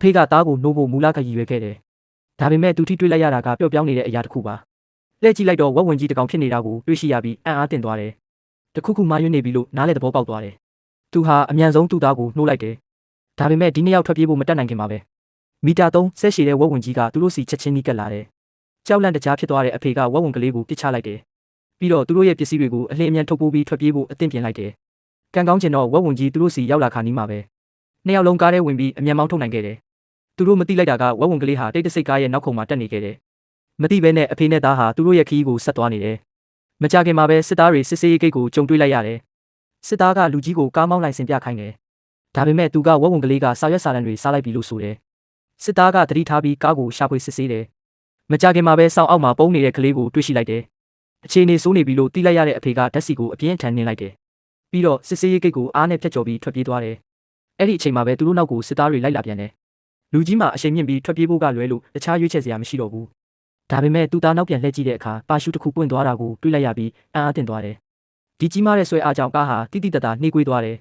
ဖေကသားကိုနှိုးဖို့မူလကရည်ရွယ်ခဲ့တယ်ဒါပေမဲ့သူထိတွေ့လိုက်ရတာကပျော့ပြောင်းနေတဲ့အရာတစ်ခုပါလှည့်ကြည့်လိုက်တော့ဝက်ဝင်ကြီးတစ်ကောင်ဖြစ်နေတာကိုတွေ့ရှိရပြီးအံ့အားသင့်သွားတယ်တခုခုမှားယွင်းနေပြီလို့နားလေသဘောပေါက်သွားတယ်သူဟာအမြန်ဆုံးသူ့သားကိုနှိုးလိုက်တယ်ဒါပေမဲ့ဒီနှစ်ယောက်ထွက်ပြေးဖို့မတက်နိုင်ခင်ပါပဲမီတာ3ဆက်ရှည်တဲ့ဝက်ဝင်ကြီးကသူတို့စီချက်ချင်းနီးကပ်လာတယ်ကြောက်လန့်တကြားဖြစ်သွားတဲ့အဖေကဝက်ဝင်ကလေးကိုပစ်ချလိုက်တယ်ပြီးတော့သူတို့ရဲ့ပစ္စည်းတွေကိုအလင်းအမြန်ထုတ်ပိုးပြီးထွက်ပြေးဖို့အသင့်ပြင်လိုက်တယ်ကံကောင်းချင်တော့ဝက်ဝင်ကြီးသူတို့စီရောက်လာခါနီးမှာပဲနှစ်ယောက်လုံးကားထဲဝင်ပြီးအမြန်မောင်းထုတ်နိုင်ခဲ့တယ်သူတို့မသိလိုက်တာကဝက်ဝင်ကလေးဟာတိတ်တဆိတ်ကားရဲ့နောက်ခုံမှာတက်နေခဲ့တယ်မသိဘဲနဲ့အဖေနဲ့သားဟာသူတို့ရဲ့ခီးကိုဆက်သွားနေတယ်မကြခင်မှာပဲစစ်သားတွေစစ်ဆေးရေးဂိတ်ကိုကြုံတွေ့လိုက်ရတယ်စစ်သားကလူကြီးကိုကားမောင်းလိုက်ဆင်ပြခိုင်းတယ်ဒါပေမဲ့သူကဝက်ဝင်ကလေးကစာရွက်စာတမ်းတွေစားလိုက်ပြီလို့ဆိုတယ်စစ်သားကတတိထားပြီးကားကိုရှာဖွေစစ်ဆေးတယ်မကြခင်မှာပဲစောင်းအောက်မှာပုံနေတဲ့ကလေးကိုတွေ့ရှိလိုက်တယ်အခြေအနေဆိုးနေပြီလို့သိလိုက်ရတဲ့အဖေကဓာတ်ဆီကိုအပြင်းထန်နှင်းလိုက်တယ်ပြီးတော့စစ်ဆေးရေးဂိတ်ကိုအားနဲ့ဖြတ်ကျော်ပြီးထွက်ပြေးသွားတယ်အဲ့ဒီအချိန်မှာပဲသူတို့နောက်ကိုစစ်သားတွေလိုက်လာပြန်တယ်လူကြီးမှအရှိန်မြင့်ပြီးထွက်ပြေးဖို့ကလွဲလို့တခြားရွေးချယ်စရာမရှိတော့ဘူးဒါပေမဲ့သူသားနောက်ပြန်လှည့်ကြည့်တဲ့အခါပါရှူတစ်ခုပွင့်သွားတာကိုတွေ့လိုက်ရပြီးအံ့အားသင့်သွားတယ်ဒီကြီးမားတဲ့ဆွဲအားကြောင့်ကားဟာတိတိတတ်တာနှေးကွေးသွားတယ်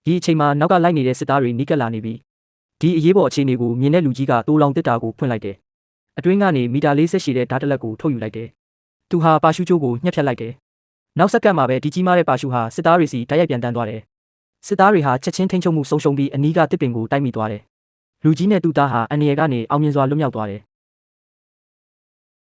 ဒီအချိန်မှာနောက်ကလိုက်နေတဲ့စစ်သားတွေနီးကပ်လာနေပြီးဒီအရေးပေါ်အခြေအနေကိုမြင်တဲ့လူကြီးကတိုးလောင်တစ်တာကိုဖွင့်လိုက်တယ်အတွင်းကနေမီတာ40ရှိတဲ့ဓာတ်တလက်ကိုထုတ်ယူလိုက်တယ်သူဟာပါရှူချိုးကိုညှက်ဖြတ်လိုက်တယ်နောက်စက္ကန့်မှာပဲဒီကြီးမားတဲ့ပါရှူဟာစစ်သားတွေစီတိုက်ရိုက်ပြန်တန်းသွားတယ်စစ်သားတွေဟာချက်ချင်းထိန်းချုပ်မှုဆုံးရှုံးပြီးအနီးကတစ်ပင်ကိုတိုက်မိသွားတယ်လူကြီးနဲ့သူ့သားဟာအန်ရယ်ကနေအောင်မြင်စွာလွတ်မြောက်သွားတယ်